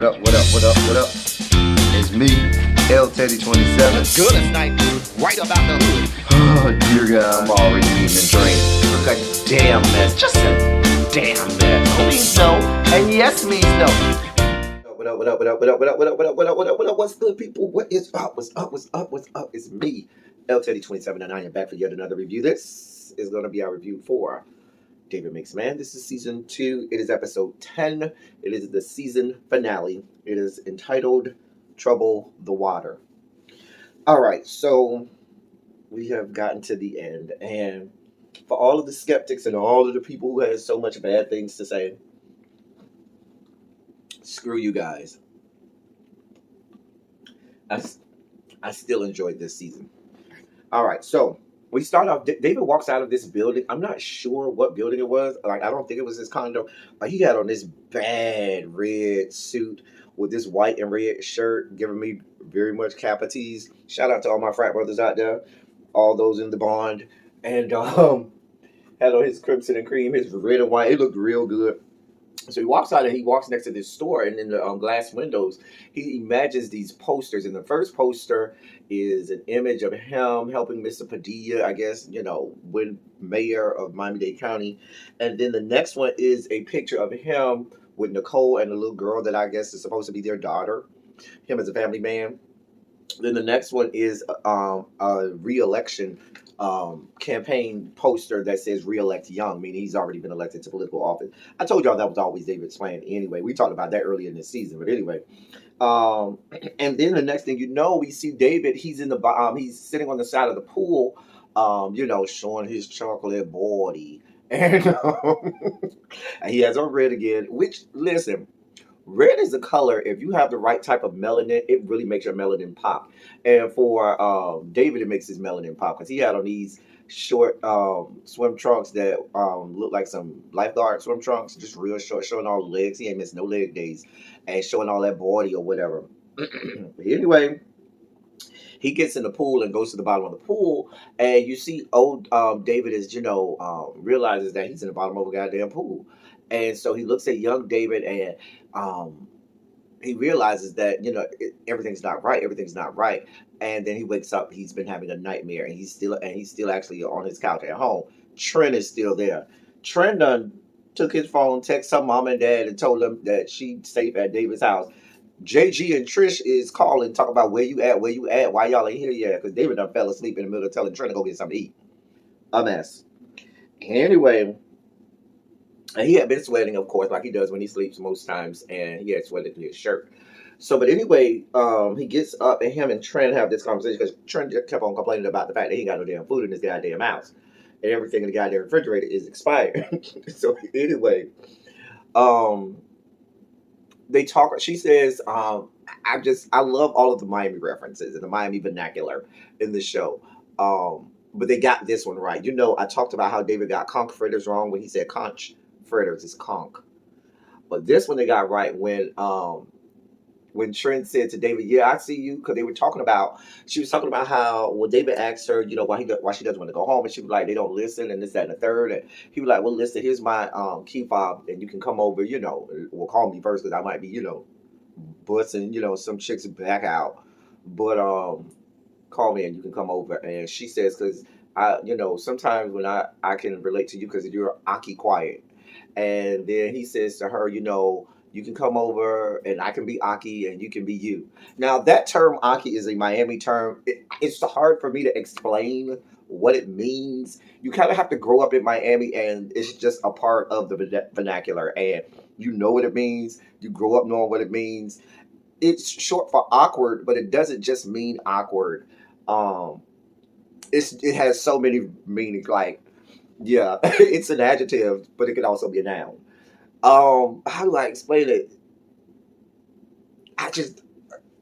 What up, what up, what up, what up? It's me, L Teddy 27. Good as night, right about the hood. Oh, dear God, I'm already eating and drinking. Look a damn mess, just a damn mess. No means no, and yes means no. What up, what up, what up, what up, what up, what up, what up, what up, what up, what up, what's good, people? What is up, what's up, what's up, what's up? It's me, L Teddy 27, and I am back for yet another review. This is going to be our review for David Makes Man. This is season 2. It is episode 10. It is the season finale. It is entitled Trouble the Water. All right, so we have gotten to the end. And for all of the skeptics and all of the people who have so much bad things to say, screw you guys. I still enjoyed this season. All right, so we start off, David walks out of this building. I'm not sure what building it was. Like, I don't think it was his condo. But he had on this bad red suit with this white and red shirt, giving me very much Kappa tees. Shout out to all my frat brothers out there, all those in the bond. And had on his crimson and cream, his red and white. It looked real good. So he walks out and he walks next to this store, and in the glass windows, he imagines these posters. And the first poster is an image of him helping Mr. Padilla, I guess, when mayor of Miami-Dade County. And then the next one is a picture of him with Nicole and a little girl that I guess is supposed to be their daughter, him as a family man. Then the next one is a re-election campaign poster that says "Re-elect Young," meaning he's already been elected to political office. I told y'all that was always David's plan anyway. We talked about that earlier in this season, but anyway. And then the next thing you know, we see David. He's in the he's sitting on the side of the pool, showing his chocolate body, and, and he has on red again. Which, listen. Red is a color, if you have the right type of melanin, it really makes your melanin pop. And for David, it makes his melanin pop because he had on these short swim trunks that look like some lifeguard swim trunks, just real short, showing all the legs. He ain't missed no leg days and showing all that body or whatever. Anyway, he gets in the pool and goes to the bottom of the pool, and you see old David is, realizes that he's in the bottom of a goddamn pool. And so he looks at young David, and he realizes that everything's not right. Everything's not right. And then he wakes up. He's been having a nightmare, and he's still actually on his couch at home. Trent is still there. Trent done took his phone, texted her mom and dad, and told them that she's safe at David's house. JG and Trish is calling, talking about where you at, why y'all ain't here yet? Because David done fell asleep in the middle of telling Trent to go get something to eat. A mess. Anyway. And he had been sweating, of course, like he does when he sleeps most times, and he had sweated through his shirt. So, but anyway, he gets up, and him and Trent have this conversation because Trent kept on complaining about the fact that he got no damn food in his goddamn house, and everything in the goddamn refrigerator is expired. So anyway, they talk. She says, "I love all of the Miami references and the Miami vernacular in the show." But they got this one right. I talked about how David got conch fritters wrong when he said conch fritters is conch. But this one they got right when Trent said to David, "Yeah, I see you," because she was talking about how, well, David asked her, why she doesn't want to go home, and she was like, they don't listen, and this, that, and the third, and he was like, well, listen, here's my key fob, and you can come over, well, call me first, because I might be, busting, some chick's back out, but call me and you can come over. And she says, because sometimes when I can relate to you because you're Aki quiet. And then he says to her, you can come over and I can be Aki and you can be you. Now, that term Aki is a Miami term. It's hard for me to explain what it means. You kind of have to grow up in Miami, and it's just a part of the vernacular. And you know what it means. You grow up knowing what it means. It's short for awkward, but it doesn't just mean awkward. It has so many meanings. Like, yeah, it's an adjective, but it could also be a noun. How do I explain it? I just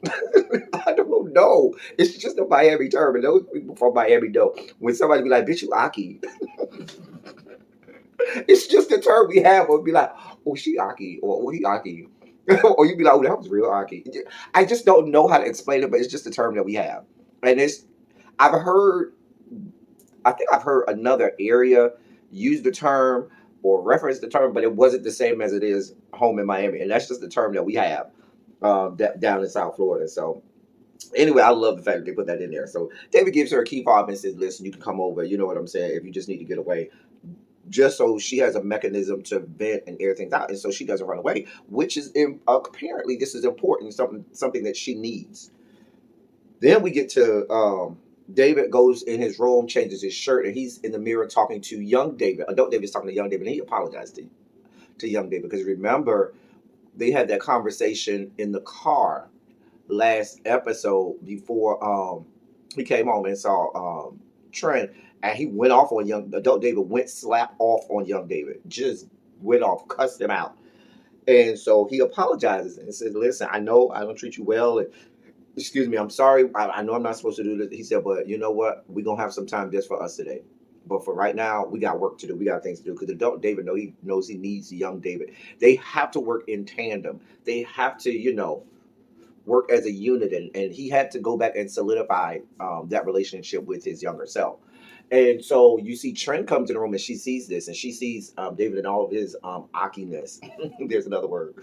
I don't know. It's just a Miami term, and those people from Miami know. When somebody be like, "Bitch, you Aki," it's just a term we have. Or be like, "Oh, she Aki," or "Oh, he Aki," or you be like, "Oh, that was real Aki." I just don't know how to explain it, but it's just a term that we have, and I think I've heard another area use the term or reference the term, but it wasn't the same as it is home in Miami, and that's just the term that we have. down in South Florida. So anyway, I love the fact that they put that in there. So David gives her a key fob and says, "Listen, you can come over. You know what I'm saying? If you just need to get away." Just so she has a mechanism to vent and air things out, and so she doesn't run away. Which is apparently this is important, something that she needs. Then we get to David goes in his room, changes his shirt, and he's in the mirror talking to young David. Adult David's talking to young David, and he apologized to young David because remember they had that conversation in the car last episode before he came home and saw Trent, and he went off on young adult David, went slap off on young David, just went off, cussed him out. And so he apologizes and says, "Listen, I know I don't treat you well, and excuse me, I'm sorry. I know I'm not supposed to do this." He said, "But you know what? We're gonna have some time just for us today. But for right now, we got work to do. We got things to do." Because adult David knows he needs young David. They have to work in tandem. They have to, work as a unit, and he had to go back and solidify that relationship with his younger self. And so you see Trent comes in the room and she sees this and she sees David in all of his ockiness. There's another word.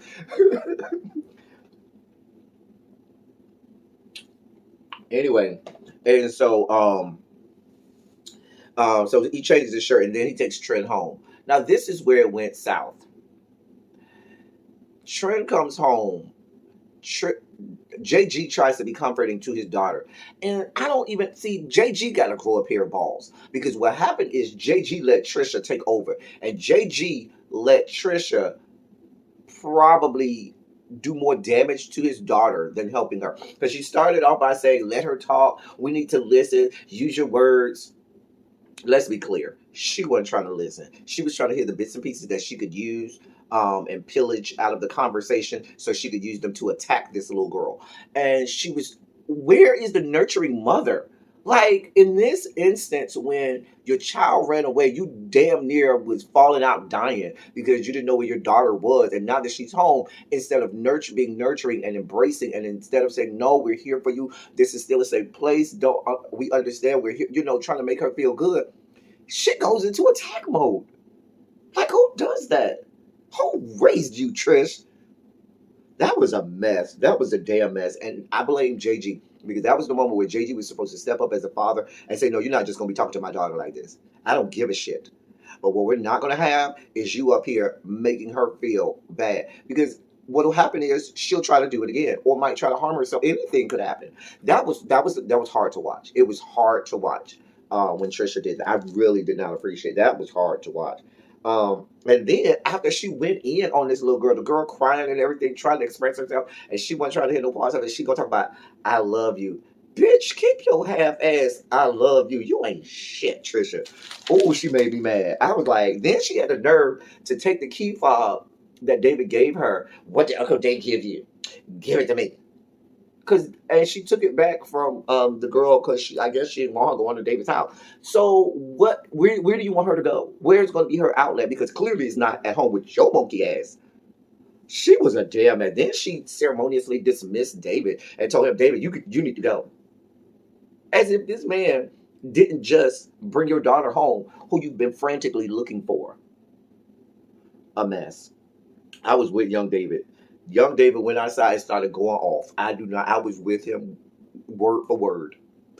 Anyway, and so he changes his shirt and then he takes Trent home. Now this is where it went south. Trent comes home. JG tries to be comforting to his daughter. And I don't even see JG got to grow a pair of balls. Because what happened is JG let Trisha take over. And JG let Trisha probably do more damage to his daughter than helping her. Because she started off by saying, "Let her talk. We need to listen. Use your words." Let's be clear. She wasn't trying to listen. She was trying to hear the bits and pieces that she could use and pillage out of the conversation so she could use them to attack this little girl. And she was, where is the nurturing mother? Like in this instance, when your child ran away, you damn near was falling out dying because you didn't know where your daughter was. And now that she's home, instead of being nurturing and embracing, and instead of saying, "No, we're here for you. This is still a safe place. Don't we understand? We're here," trying to make her feel good. Shit goes into attack mode. Like, who does that? Who raised you, Trish? That was a mess. That was a damn mess. And I blame JG because that was the moment where JG was supposed to step up as a father and say, "No, you're not just going to be talking to my daughter like this. I don't give a shit. But what we're not going to have is you up here making her feel bad." Because what will happen is she'll try to do it again or might try to harm herself. Anything could happen. That was hard to watch. It was hard to watch when Trisha did that. I really did not appreciate that. That was hard to watch. And then after she went in on this little girl, the girl crying and everything, trying to express herself, and she wasn't trying to hear no parts of it. She gonna talk about, "I love you." Bitch, keep your half ass "I love you." You ain't shit, Trisha. Oh, she made me mad. I was like, then she had the nerve to take the key fob that David gave her. "What did Uncle Dave give you? Give it to me." And she took it back from the girl because I guess she didn't want her going to David's house. So where do you want her to go? Where's going to be her outlet? Because clearly it's not at home with your monkey ass. She was a damn man. Then she ceremoniously dismissed David and told him, "David, you need to go." As if this man didn't just bring your daughter home, who you've been frantically looking for. A mess. I was with young David. Young David went outside and started going off. I was with him word for word.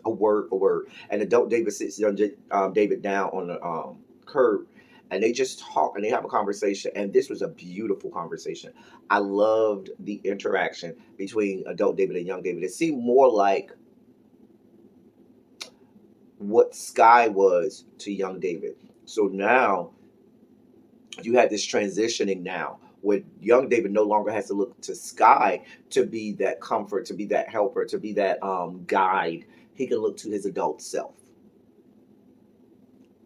A word for word. And adult David sits young David down on the curb and they just talk and they have a conversation. And this was a beautiful conversation. I loved the interaction between adult David and young David. It seemed more like what Sky was to young David. So now you had this transitioning now where young David no longer has to look to Sky to be that comfort, to be that helper, to be that guide. He can look to his adult self.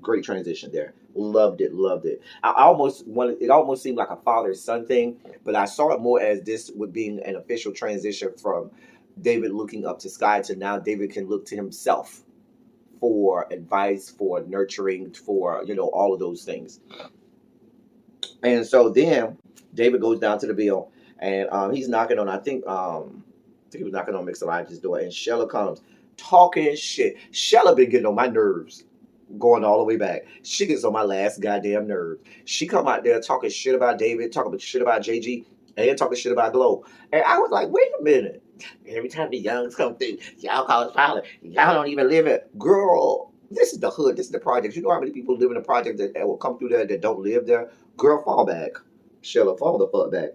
Great transition there. Loved it, loved it. It almost seemed like a father-son thing, but I saw it more as this would being an official transition from David looking up to Sky to now David can look to himself for advice, for nurturing, for all of those things. And so then David goes down to the bill and he's knocking on, I think he was knocking on Mix Elijah's door, and Shella comes talking shit. Shella been getting on my nerves going all the way back. She gets on my last goddamn nerve. She come out there talking shit about David, talking shit about JG, and talking shit about Glow. And I was like, wait a minute. Every time the youngs come through, y'all call us pilot. Y'all don't even live it. Girl, this is the hood. This is the project. You know how many people live in a project that will come through there that don't live there? Girl, fall back. Sheila, fall the fuck back.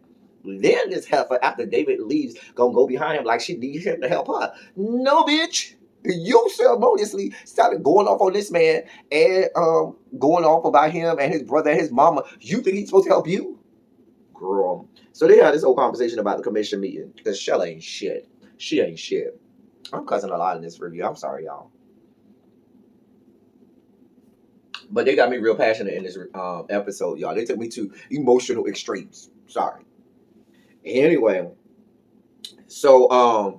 Then this heifer, after David leaves, gonna go behind him like she needs him to help her. No, bitch. You ceremoniously started going off on this man and going off about him and his brother and his mama. You think he's supposed to help you? Girl. So they had this whole conversation about the commission meeting. Because Shella ain't shit. She ain't shit. I'm cussing a lot in this review. I'm sorry, y'all. But they got me real passionate in this episode, y'all. They took me to emotional extremes. Sorry. Anyway, so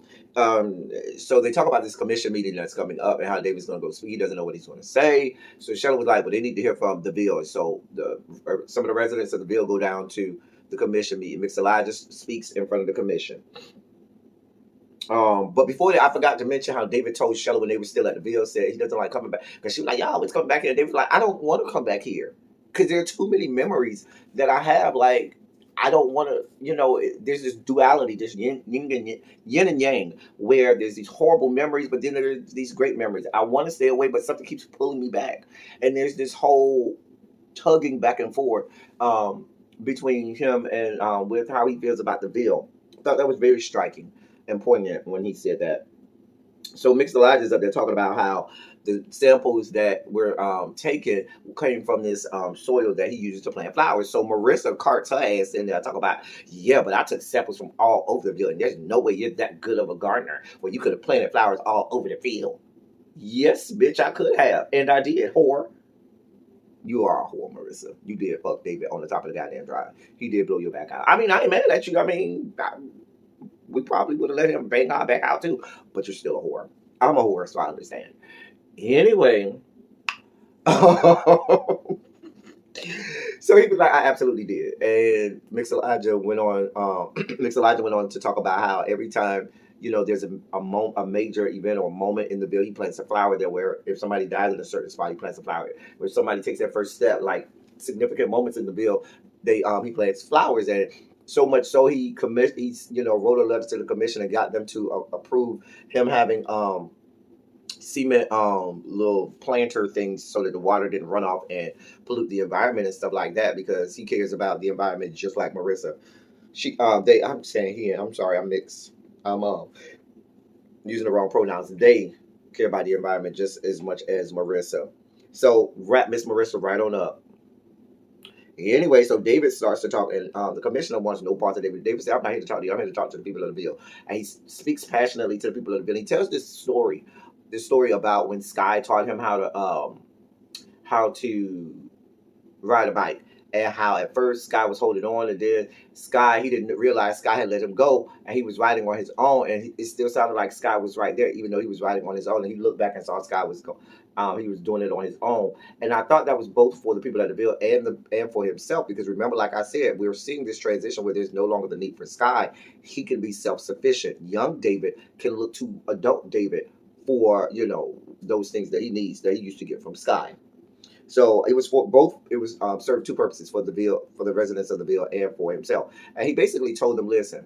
so they talk about this commission meeting that's coming up and how David's gonna go speak. He doesn't know what he's gonna say. So Shelley was like, "Well, they need to hear from the Ville." So some of the residents of the Ville go down to the commission meeting. Mix Elijah speaks in front of the commission. But before that, I forgot to mention how David told Shelley when they were still at the Ville, said he doesn't like coming back because she was like, "Y'all always come back here." And David was like, "I don't want to come back here because there are too many memories that I have. Like, I don't want to, there's this duality, this yin and yang, where there's these horrible memories, but then there's these great memories. I want to stay away, but something keeps pulling me back. And there's this whole tugging back and forth between him and with how he feels about the Ville." I thought that was very striking and poignant when he said that. So Mixed Elijah's up there talking about how the samples that were taken came from this soil that he uses to plant flowers. So Marissa carts her ass in there talking about, yeah, but I took samples from all over the field, and there's no way you're that good of a gardener where you could have planted flowers all over the field. Yes, bitch, I could have, and I did, whore. You are a whore, Marissa. You did fuck David on the top of the goddamn drive. He did blow your back out. I mean, I ain't mad at you. I mean, we probably would have let him bang our back out too, but you're still a whore. I'm a whore, so I understand. Anyway, so he was like, I absolutely did. And Mix Elijah went on. Mix Elijah went on to talk about how every time there's a major event or moment in the Ville, he plants a flower there. Where if somebody dies in a certain spot, he plants a flower. Where somebody takes their first step, like significant moments in the Ville, he plants flowers. And so much so he wrote a letter to the commission and got them to approve him having cement little planter things so that the water didn't run off and pollute the environment and stuff like that, because he cares about the environment just like Marissa. I'm saying he, I'm sorry, I'm mixed. I'm using the wrong pronouns. They care about the environment just as much as Marissa. So wrap Miss Marissa right on up. Anyway, so David starts to talk, and the commissioner wants no part of David. David said, "I'm not here to talk to you. I'm here to talk to the people of the Ville." And he speaks passionately to the people of the Ville. He tells this story about when Sky taught him how to ride a bike, and how at first Sky was holding on, and then he didn't realize Sky had let him go, and he was riding on his own, and it still sounded like Sky was right there, even though he was riding on his own. And he looked back and saw Sky was he was doing it on his own. And I thought that was both for the people at the Ville and for himself, because remember, like I said, we're seeing this transition where there's no longer the need for Sky. He can be self-sufficient. Young David can look to adult David for those things that he needs, that he used to get from Sky. So it was for both. It was served two purposes: for the Ville, for the residents of the Ville, and for himself. And he basically told them, "Listen,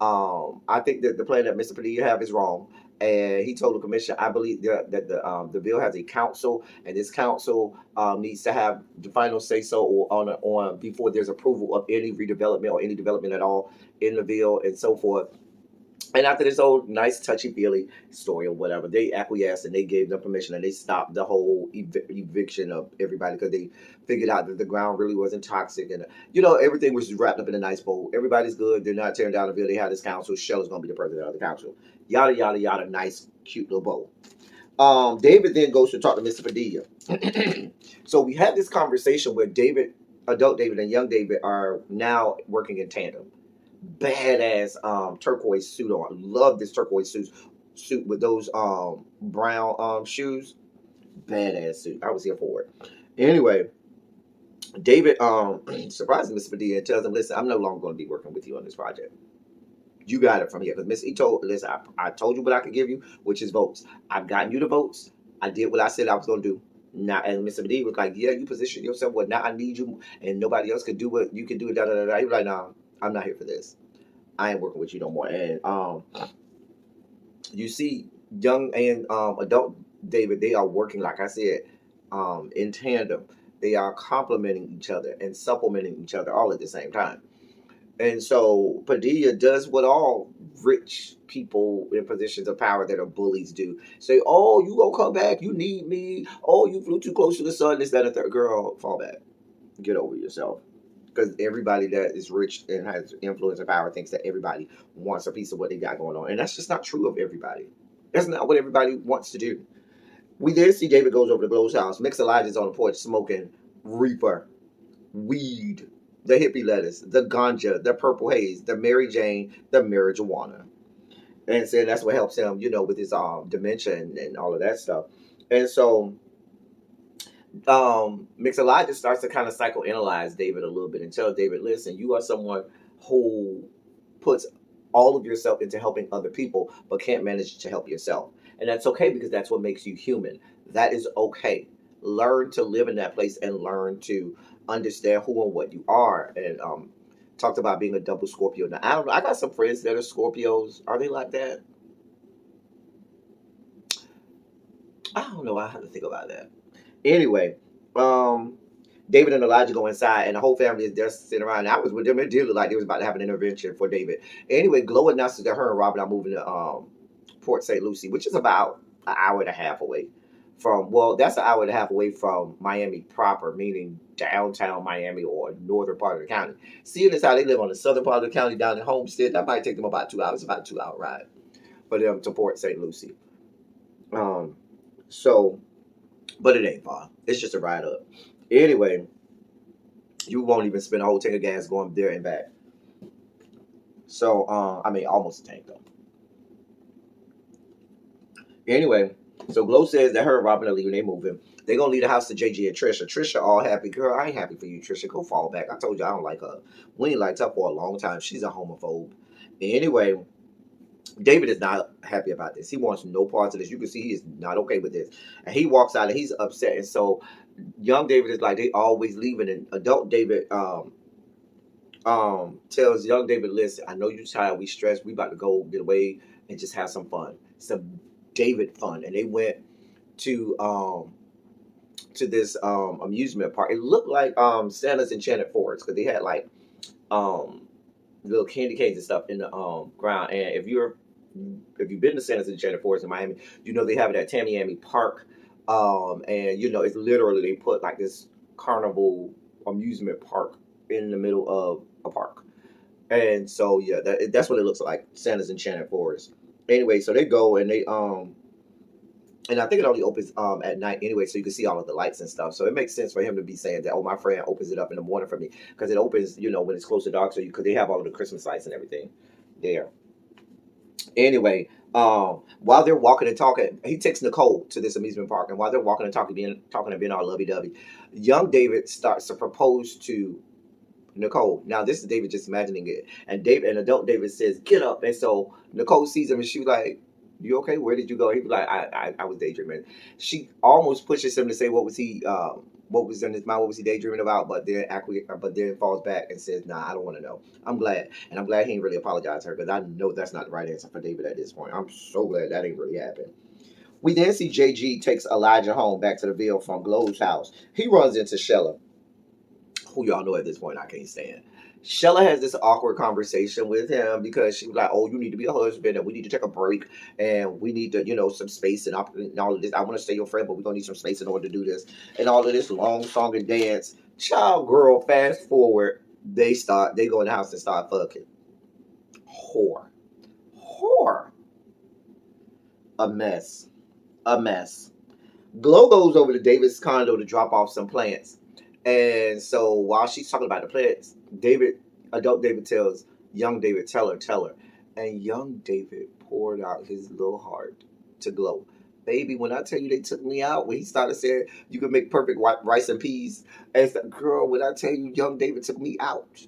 I think that the plan that Mr. Padilla have is wrong." And he told the commission, "I believe that the Ville has a council, and this council needs to have the final say so on before there's approval of any redevelopment or any development at all in the Ville and so forth." And after this old nice touchy-feely story or whatever, they acquiesced and they gave them permission, and they stopped the whole eviction of everybody, because they figured out that the ground really wasn't toxic, and everything was wrapped up in a nice bowl. Everybody's good. They're not tearing down the Ville. They had this council. Shell's going to be the president of the council. Yada, yada, yada. Nice, cute little bowl. David then goes to talk to Mr. Padilla. So we had this conversation where adult David and young David are now working in tandem. Badass turquoise suit on. Love this turquoise suit with those brown shoes. Badass suit. I was here for it. Anyway, David surprises Mr. Padilla and tells him, "Listen, I'm no longer going to be working with you on this project. You got it from here." Because listen, I told you what I could give you, which is votes. I've gotten you the votes. I did what I said I was going to do. Now, and Mr. Padilla was like, "Yeah, you position yourself. Well, now I need you, and nobody else could do what you can do." Da da da da. He was like, "Nah, I'm not here for this. I ain't working with you no more. And you see young and adult David, they are working, like I said, in tandem. They are complementing each other and supplementing each other all at the same time. And so Padilla does what all rich people in positions of power that are bullies do. Say, oh, you gonna come back, you need me. Oh, you flew too close to the sun, this, that, and third. Girl, fall back. Get over yourself. Because everybody that is rich and has influence and power thinks that everybody wants a piece of what they got going on. And that's just not true of everybody. That's not what everybody wants to do. We then see David goes over to Glow's house. Mix Elijah's on the porch smoking reefer, weed, the hippie lettuce, the ganja, the purple haze, the Mary Jane, the marijuana. And so that's what helps him, with his dementia and all of that stuff. And so Mixolydic starts to kind of psychoanalyze David a little bit and tell David, listen, you are someone who puts all of yourself into helping other people, but can't manage to help yourself. And that's okay because that's what makes you human. That is okay. Learn to live in that place and learn to understand who and what you are. And talked about being a double Scorpio. Now, I don't know. I got some friends that are Scorpios. Are they like that? I don't know. I have to think about that. Anyway, David and Elijah go inside, and the whole family is just sitting around. And I was with them. It did look like they was about to have an intervention for David. Anyway, Glow announces that her and Robin are moving to Port St. Lucie, which is about an hour and a half away that's an hour and a half away from Miami proper, meaning downtown Miami or northern part of the county. Seeing as how they live on the southern part of the county down in Homestead, that might take them about 2 hours, about a 2 hour ride for them to Port St. Lucie. But it ain't far. It's just a ride up. Anyway, you won't even spend a whole tank of gas going there and back. So, almost a tank though. Anyway, so Glow says that her and Robin are leaving. They moving. They're gonna leave the house to JG and Trisha. Trisha all happy. Girl, I ain't happy for you, Trisha. Go fall back. I told you I don't like her. We ain't liked her for a long time. She's a homophobe. Anyway, David is not happy about this. He wants no parts of this. You can see he is not okay with this. And he walks out and he's upset. And so young David is like, they always leaving. And adult David tells young David, listen, I know you're tired. We stressed. We about to go get away and just have some fun. Some David fun. And they went to this amusement park. It looked like Santa's Enchanted Forest because they had like little candy canes and stuff in the ground. And if you've been to Santa's Enchanted Forest in Miami, you know they have it at Tamiami Park. And it's literally they put like this carnival amusement park in the middle of a park. And so yeah, that's what it looks like, Santa's Enchanted Forest. Anyway, so they go and they and I think it only opens at night anyway, so you can see all of the lights and stuff. So it makes sense for him to be saying that, oh, my friend opens it up in the morning for me, because it opens, when it's close to dark, so because they have all of the Christmas lights and everything there. Anyway, while they're walking and talking, he takes Nicole to this amusement park, and while they're walking and talking and being all lovey-dovey, young David starts to propose to Nicole. Now this is David just imagining it, and adult David says, "Get up!" And so Nicole sees him, and she's like, "You okay? Where did you go?" He was like, I was daydreaming." She almost pushes him to say, what was in his mind? What was he daydreaming about? But then falls back and says, "Nah, I don't want to know. I'm glad he ain't really apologized to her, because I know that's not the right answer for David at this point. I'm so glad that ain't really happened." We then see JG takes Elijah home back to the Ville from Glow's house. He runs into Shella, who y'all know at this point I can't stand. Shella has this awkward conversation with him because she was like, "Oh, you need to be a husband, and we need to take a break, and we need to, some space and all of this. I want to stay your friend, but we're going to need some space in order to do this." And all of this long song and dance. Child, girl, fast forward, they go in the house and start fucking. Whore. A mess. Glow goes over to David's condo to drop off some plants. And so while she's talking about the plants, adult David tells young David, tell her. And young David poured out his little heart to Glow. "Baby, when I tell you they took me out," when he started saying you could make perfect rice and peas, and said, "Girl, when I tell you young David took me out,"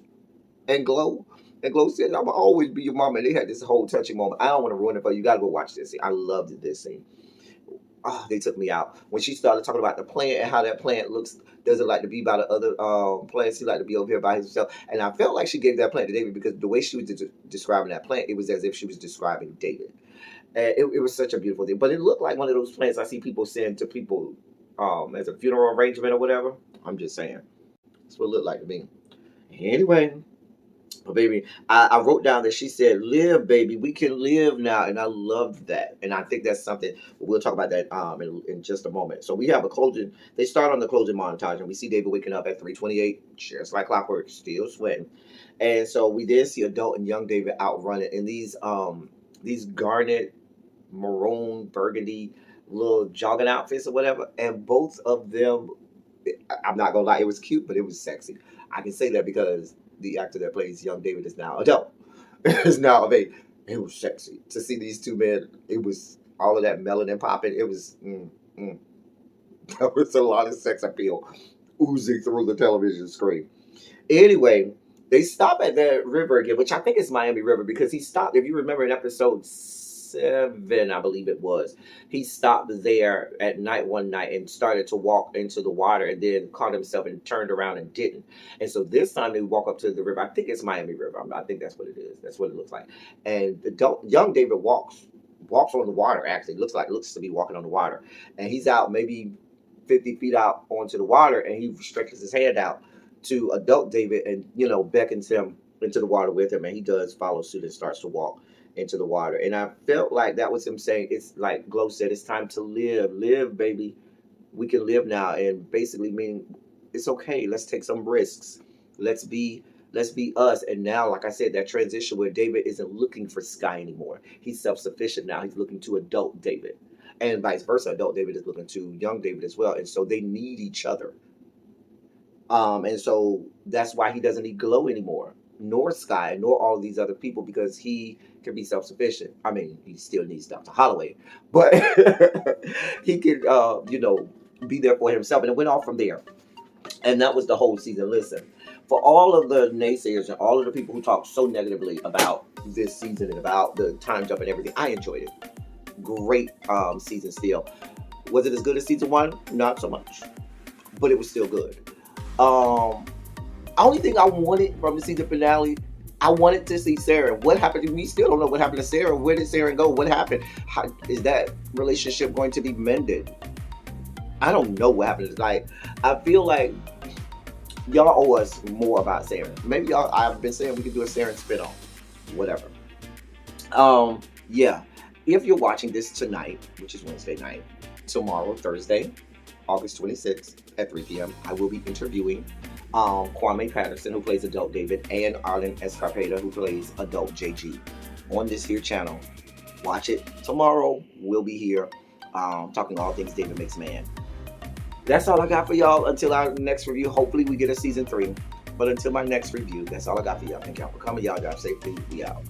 and Glow said, "I'm gonna always be your mama." And they had this whole touching moment. I don't want to ruin it, but you gotta go watch this scene. I loved this scene. they took me out when she started talking about the plant and how that plant looks. Doesn't like to be by the other plants. He like to be over here by himself. And I felt like she gave that plant to David because the way she was describing that plant, it was as if she was describing David. And it was such a beautiful thing. But it looked like one of those plants I see people send to people as a funeral arrangement or whatever. I'm just saying. That's what it looked like to me. Anyway. But baby, I wrote down that she said, "Live, baby, we can live now," and I loved that. And I think that's something we'll talk about that in just a moment. So we have a closing. They start on the closing montage, and we see David waking up at 3:28, just like clockwork, still sweating. And so we then see adult and young David out running in these garnet, maroon, burgundy little jogging outfits or whatever. And both of them, I'm not gonna lie, it was cute, but it was sexy. I can say that because the actor that plays young David is now adult. Is now of age. It was sexy to see these two men. It was all of that melanin popping. It was there was a lot of sex appeal oozing through the television screen. Anyway, they stop at that river again, which I think is Miami River because he stopped. If you remember in episode 7, I believe it was, he stopped there at night one night and started to walk into the water and then caught himself and turned around and didn't. And so this time they walk up to the river. I think it's Miami River. I think that's what it is. That's what it looks like. And young David walks on the water. Actually, looks to be walking on the water, and he's out maybe 50 feet out onto the water, and he stretches his hand out to adult David and beckons him into the water with him, and he does follow suit and starts to walk into the water. And I felt like that was him saying, it's like Glow said, it's time to live, baby, we can live now. And basically meaning it's okay, let's take some risks, let's be us. And now, like I said, that transition where David isn't looking for Sky anymore, he's self-sufficient now, he's looking to adult David, and vice versa, adult David is looking to young David as well. And so they need each other, and so that's why he doesn't need Glow anymore, nor Sky, nor all of these other people, because he can be self-sufficient. I mean, he still needs Dr. Holloway, but he can, be there for himself. And it went off from there. And that was the whole season. Listen, for all of the naysayers and all of the people who talk so negatively about this season and about the time jump and everything, I enjoyed it. Great season still. Was it as good as season 1? Not so much, but it was still good. Only thing I wanted from the season finale, I wanted to see Sarah. What happened? We still don't know what happened to Sarah. Where did Sarah go? What happened? How, is that relationship going to be mended? I don't know what happened. Like, I feel like y'all owe us more about Sarah. Maybe y'all, I've been saying we could do a Sarah spinoff. Whatever. Yeah. If you're watching this tonight, which is Wednesday night, tomorrow, Thursday, August 26th at 3 p.m., I will be interviewing Kwame Patterson, who plays adult David, and Arlen Escarpeta, who plays adult JG, on this here channel. Watch it tomorrow. We'll be here talking all things David Makes Man. That's all I got for y'all until our next review. Hopefully we get a season 3. But until my next review, that's all I got for y'all. Thank y'all for coming. Y'all drive safely. We out.